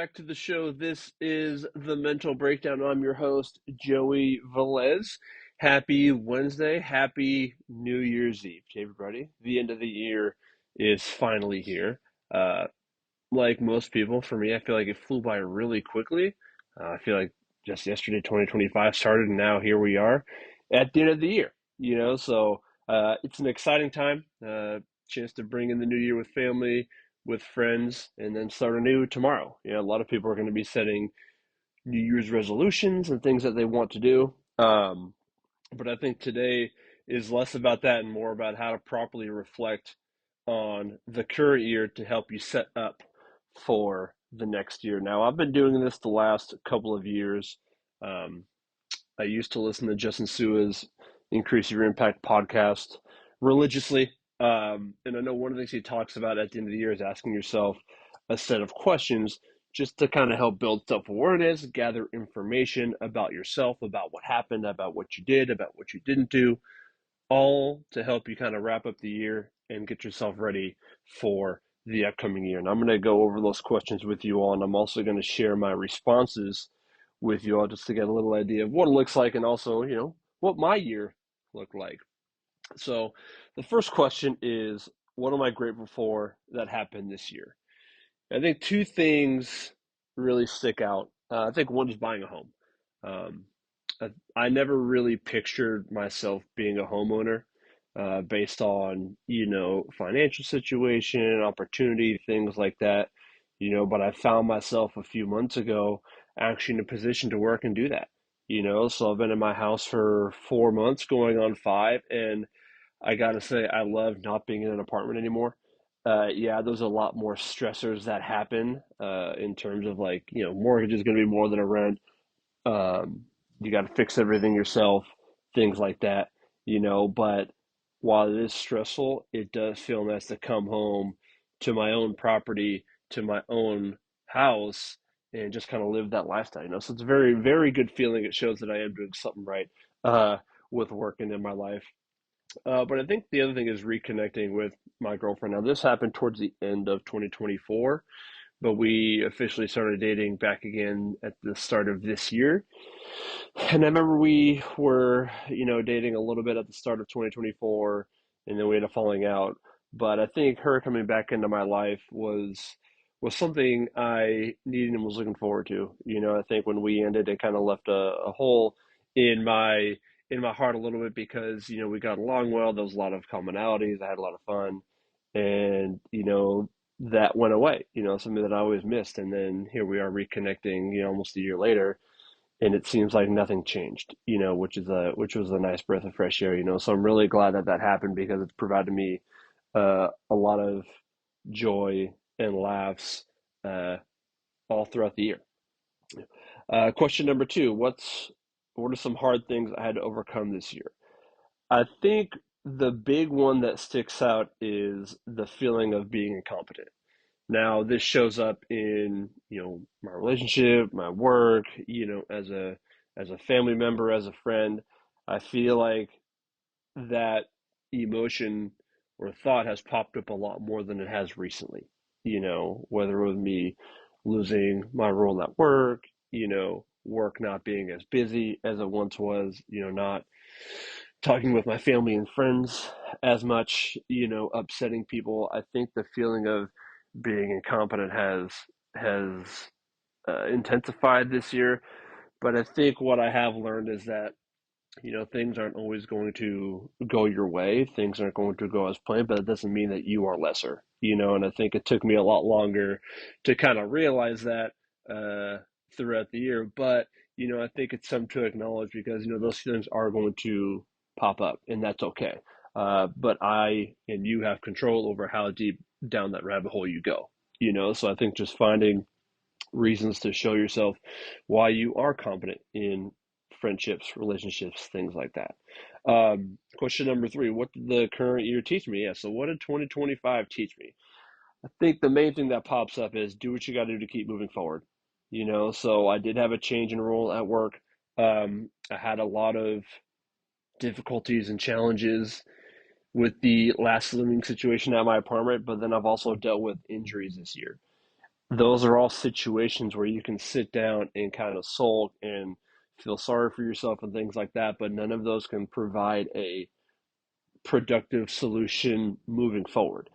back to the show. This is the Mental Breakdown. I'm your host, Joey Velez. Happy Wednesday. Happy New Year's Eve to everybody. The end of the year is finally here. Uh, like most people, for me, I feel like it flew by really quickly. I feel like just yesterday, 2025 started, and now here we are at the end of the year. It's an exciting time. Chance to bring in the new year with family, with friends, and then start anew tomorrow. A lot of people are going to be setting New Year's resolutions and things that they want to do. But I think today is less about that and more about how to properly reflect on the current year to help you set up for the next year. Now, I've been doing this the last couple of years. Um, I used to listen to Justin Sua's Increase Your Impact podcast religiously. And I know one of the things he talks about at the end of the year is asking yourself a set of questions just to kind of help build self-awareness, gather information about yourself, about what happened, about what you did, about what you didn't do, all to help you kind of wrap up the year and get yourself ready for the upcoming year. And I'm going to go over those questions with you all, and I'm also going to share my responses with you all just to get a little idea of what it looks like and also, what my year looked like. So the first question is, what am I grateful for that happened this year? I think two things really stick out. I think one is buying a home. Um, I never really pictured myself being a homeowner based on, financial situation, opportunity, things like that, but I found myself a few months ago actually in a position to work and do that, so I've been in my house for 4 months going on five, and I gotta say, I love not being in an apartment anymore. Yeah, there's a lot more stressors that happen in terms of like, mortgage is going to be more than a rent. You got to fix everything yourself, things like that, But while it is stressful, it does feel nice to come home to my own property, to my own house, and just kind of live that lifestyle, So it's a very, very good feeling. It shows that I am doing something right uh, with working in my life. But I think the other thing is reconnecting with my girlfriend. Now, this happened towards the end of 2024, but we officially started dating back again at the start of this year. And I remember we were, dating a little bit at the start of 2024, and then we had a falling out. But I think her coming back into my life was something I needed and was looking forward to. I think when we ended, it kind of left a hole in my heart a little bit because, we got along well. There was a lot of commonalities. I had a lot of fun. And, that went away, something that I always missed. And then here we are reconnecting, almost a year later, and it seems like nothing changed, which was a nice breath of fresh air, So I'm really glad that that happened because it's provided me a lot of joy and laughs all throughout the year. Question number two: what are some hard things I had to overcome this year? I think the big one that sticks out is the feeling of being incompetent. Now, this shows up in, my relationship, my work, as a family member, as a friend. I feel like that emotion or thought has popped up a lot more than it has recently. Whether it was me losing my role at work, work not being as busy as it once was, not talking with my family and friends as much, upsetting people. I think the feeling of being incompetent has intensified this year. But I think what I have learned is that things aren't always going to go your way. Things aren't going to go as planned, but it doesn't mean that you are lesser. And I think it took me a lot longer to kind of realize that throughout the year. But I think it's something to acknowledge because those feelings are going to pop up, and that's okay. But I and you have control over how deep down that rabbit hole you go. So I think just finding reasons to show yourself why you are competent in friendships, relationships, things like that. Question number three: what did the current year teach me? Yeah, so what did 2025 teach me? I think the main thing that pops up is do what you got to do to keep moving forward. So I did have a change in role at work. I had a lot of difficulties and challenges with the last living situation at my apartment, but then I've also dealt with injuries this year. those are all situations where you can sit down and kind of sulk and feel sorry for yourself and things like that, but none of those can provide a productive solution moving forward.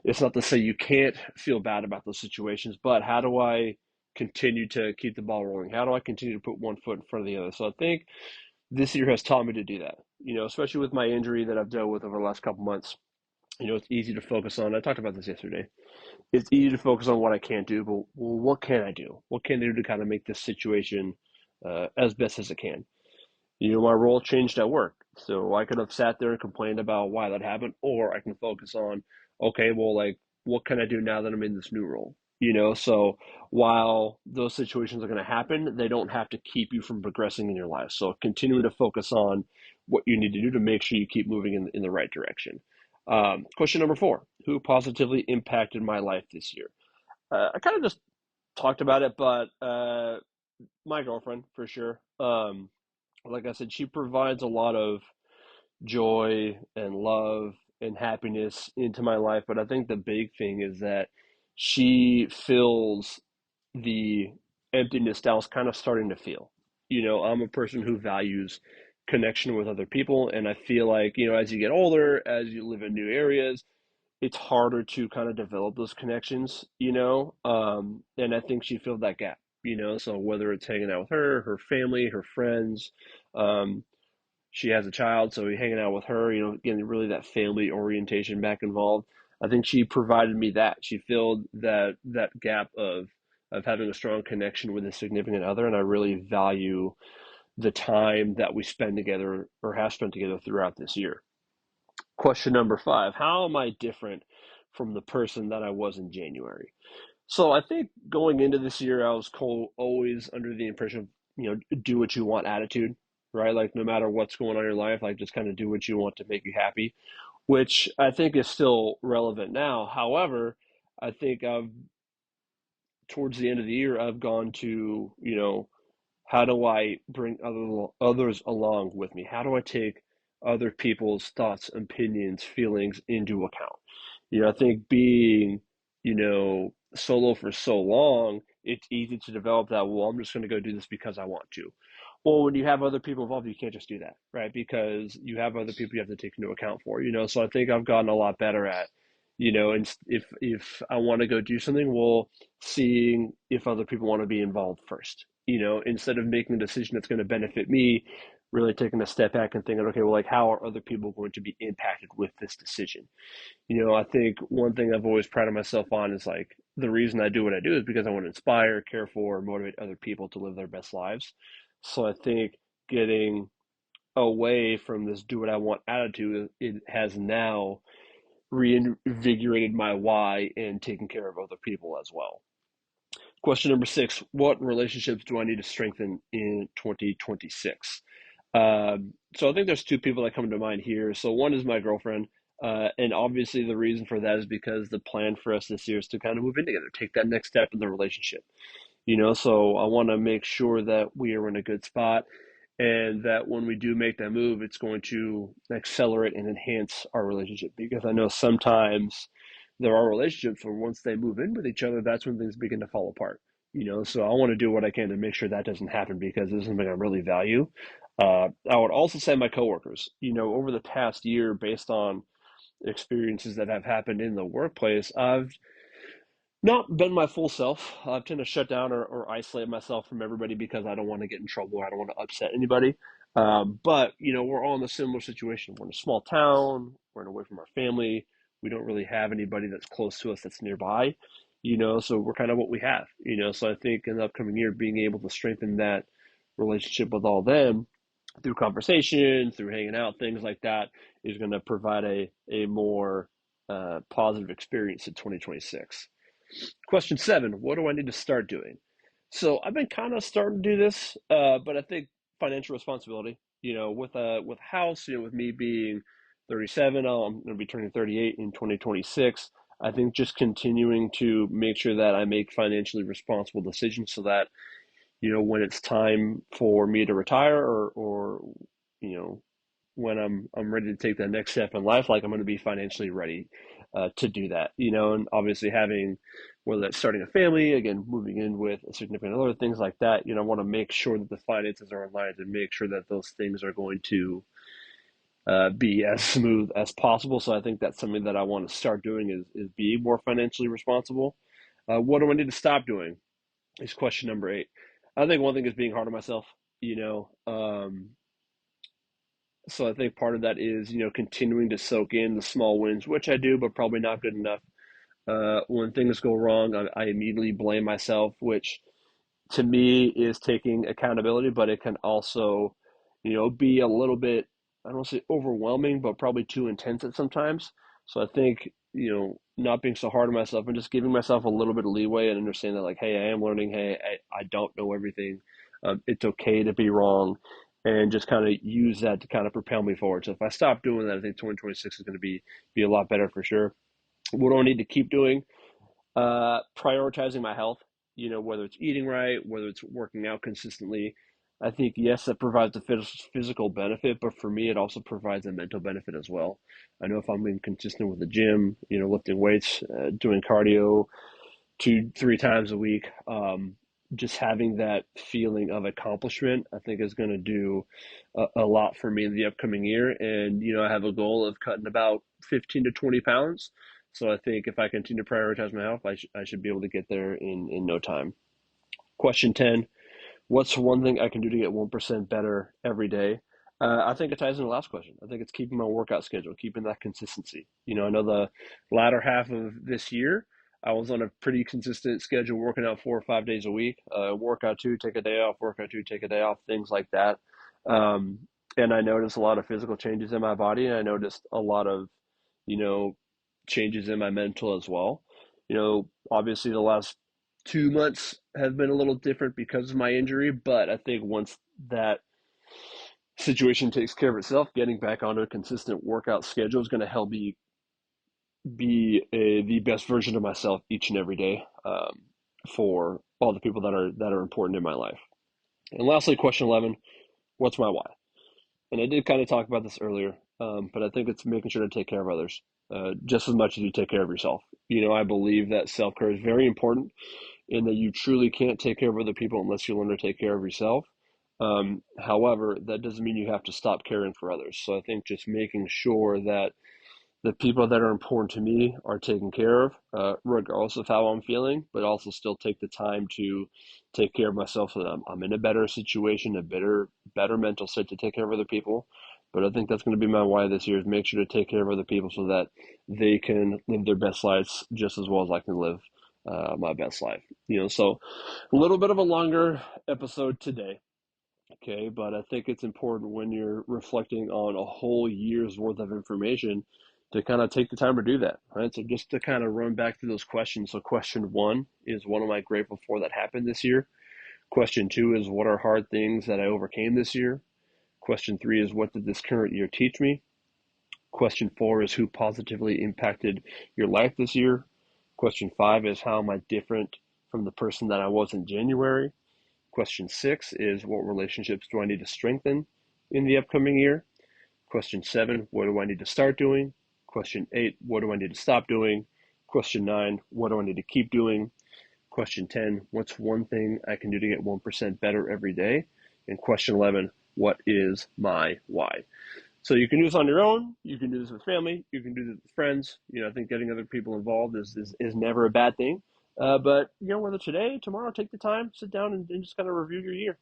It's not to say you can't feel bad about those situations, but how do I continue to keep the ball rolling? How do I continue to put one foot in front of the other? So I think this year has taught me to do that. Especially with my injury that I've dealt with over the last couple months. It's easy to focus on. I talked about this yesterday. It's easy to focus on what I can't do, but well, what can I do? What can I do to kind of make this situation as best as it can? My role changed at work. So I could have sat there and complained about why that happened, or I can focus on, okay, well, like, what can I do now that I'm in this new role? So while those situations are going to happen, they don't have to keep you from progressing in your life. So continuing to focus on what you need to do to make sure you keep moving in the right direction. Question number 4: Who positively impacted my life this year? I kind of just talked about it, but my girlfriend, for sure. Like I said, she provides a lot of joy and love and happiness into my life. But I think the big thing is that she fills the emptiness that I was kind of starting to feel. I'm a person who values connection with other people. And I feel like, as you get older, as you live in new areas, it's harder to kind of develop those connections, and I think she filled that gap, so whether it's hanging out with her family, her friends, um, she has a child, so hanging out with her, getting really that family orientation back involved. I think she provided me that. She filled that gap of having a strong connection with a significant other, and I really value the time that we spend together or have spent together throughout this year. Question number 5: How am I different from the person that I was in January? So I think going into this year, I was always under the impression of, do what you want attitude, right? Like no matter what's going on in your life, like just kind of do what you want to make you happy, which I think is still relevant now. However, I think towards the end of the year, I've gone to, how do I bring others along with me? How do I take other people's thoughts, opinions, feelings into account? I think being, solo for so long, it's easy to develop that, well, I'm just going to go do this because I want to. Well, when you have other people involved, you can't just do that, right? Because you have other people you have to take into account for, So I think I've gotten a lot better at, and if I want to go do something, well, seeing if other people want to be involved first, instead of making a decision that's going to benefit me, really taking a step back and thinking, okay, well, like, how are other people going to be impacted with this decision? I think one thing I've always prided myself on is like the reason I do what I do is because I want to inspire, care for, motivate other people to live their best lives. So I think getting away from this do what I want attitude, it has now reinvigorated my why in taking care of other people as well. Question number 6: What relationships do I need to strengthen in 2026? So I think there's two people that come to mind here. So one is my girlfriend. And obviously the reason for that is because the plan for us this year is to kind of move in together, take that next step in the relationship. So I want to make sure that we are in a good spot and that when we do make that move, it's going to accelerate and enhance our relationship. Because I know sometimes there are relationships where once they move in with each other, that's when things begin to fall apart. So I want to do what I can to make sure that doesn't happen because this is something I really value. I would also say my coworkers, over the past year, based on experiences that have happened in the workplace, I've not been my full self. I've tend to shut down or isolate myself from everybody because I don't want to get in trouble. I don't want to upset anybody. But we're all in a similar situation. We're in a small town. We're away from our family. We don't really have anybody that's close to us that's nearby. So we're kind of what we have. So I think in the upcoming year, being able to strengthen that relationship with all them through conversation, through hanging out, things like that, is going to provide a more positive experience in 2026. Question 7: What do I need to start doing? So I've been kind of starting to do this, but I think financial responsibility, with a house, with me being 37, I'm going to be turning 38 in 2026. I think just continuing to make sure that I make financially responsible decisions so that, when it's time for me to retire or you know, when I'm ready to take that next step in life, like I'm going to be financially ready to do that, and obviously having whether that's starting a family, again, moving in with a significant other, things like that. I want to make sure that the finances are aligned and make sure that those things are going to be as smooth as possible. So I think that's something that I want to start doing is be more financially responsible. What do I need to stop doing? Is question number 8. I think one thing is being hard on myself. You know, so I think part of that is continuing to soak in the small wins, which I do, but probably not good enough. When things go wrong, I immediately blame myself, which to me is taking accountability, but it can also, be a little bit, I don't want to say overwhelming, but probably too intense at sometimes. So I think, not being so hard on myself and just giving myself a little bit of leeway and understanding that, like, hey, I am learning. Hey, I don't know everything. It's okay to be wrong, and just kind of use that to kind of propel me forward. So if I stop doing that, I think 2026 is going to be a lot better for sure. What do I need to keep doing? Prioritizing my health, whether it's eating right, whether it's working out consistently. I think, yes, that provides a physical benefit, but for me, it also provides a mental benefit as well. I know if I'm being consistent with the gym, lifting weights, doing cardio 2, 3 times a week, just having that feeling of accomplishment, I think is going to do a lot for me in the upcoming year. And, I have a goal of cutting about 15 to 20 pounds. So I think if I continue to prioritize my health, I should be able to get there in no time. Question 10, what's one thing I can do to get 1% better every day? I think it ties into the last question. I think it's keeping my workout schedule, keeping that consistency. I know the latter half of this year, I was on a pretty consistent schedule, working out 4 or 5 days a week. Workout 2, take a day off, workout 2, take a day off, things like that. Um, and I noticed a lot of physical changes in my body, and I noticed a lot of, you know, changes in my mental as well. Obviously the last 2 months have been a little different because of my injury, but I think once that situation takes care of itself, getting back onto a consistent workout schedule is going to help me be the best version of myself each and every day, for all the people that are important in my life. And lastly, question 11: what's my why? And I did kind of talk about this earlier, but I think it's making sure to take care of others just as much as you take care of yourself. I believe that self care is very important, and that you truly can't take care of other people unless you learn to take care of yourself. However, that doesn't mean you have to stop caring for others. So I think just making sure that the people that are important to me are taken care of, regardless of how I'm feeling, but also still take the time to take care of myself so that I'm in a better situation, a better mental state to take care of other people. But I think that's going to be my why this year, is make sure to take care of other people so that they can live their best lives just as well as I can live my best life. So a little bit of a longer episode today. Okay, but I think it's important when you're reflecting on a whole year's worth of information to kind of take the time to do that, right? So just to kind of run back through those questions. So question 1 is, what am I grateful for that happened this year? Question 2 is, what are hard things that I overcame this year? Question 3 is, what did this current year teach me? Question 4 is, who positively impacted your life this year? Question 5 is, how am I different from the person that I was in January? Question 6 is, what relationships do I need to strengthen in the upcoming year? Question 7, what do I need to start doing? Question 8, what do I need to stop doing? Question 9, what do I need to keep doing? Question 10, what's one thing I can do to get 1% better every day? And question 11, what is my why? So you can do this on your own. You can do this with family. You can do this with friends. I think getting other people involved is never a bad thing. But whether today, tomorrow, take the time, sit down, and just kind of review your year.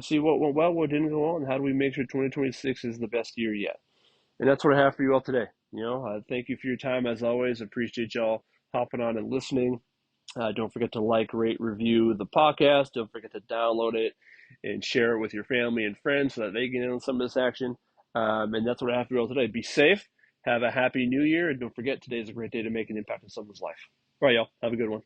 See what went well, what didn't go well, and how do we make sure 2026 is the best year yet. And that's what I have for you all today. Thank you for your time as always. Appreciate y'all hopping on and listening. Don't forget to like, rate, review the podcast. Don't forget to download it and share it with your family and friends so that they get in on some of this action. And that's what I have for you all today. Be safe. Have a happy new year. And don't forget, today is a great day to make an impact in someone's life. All right, y'all. Have a good one.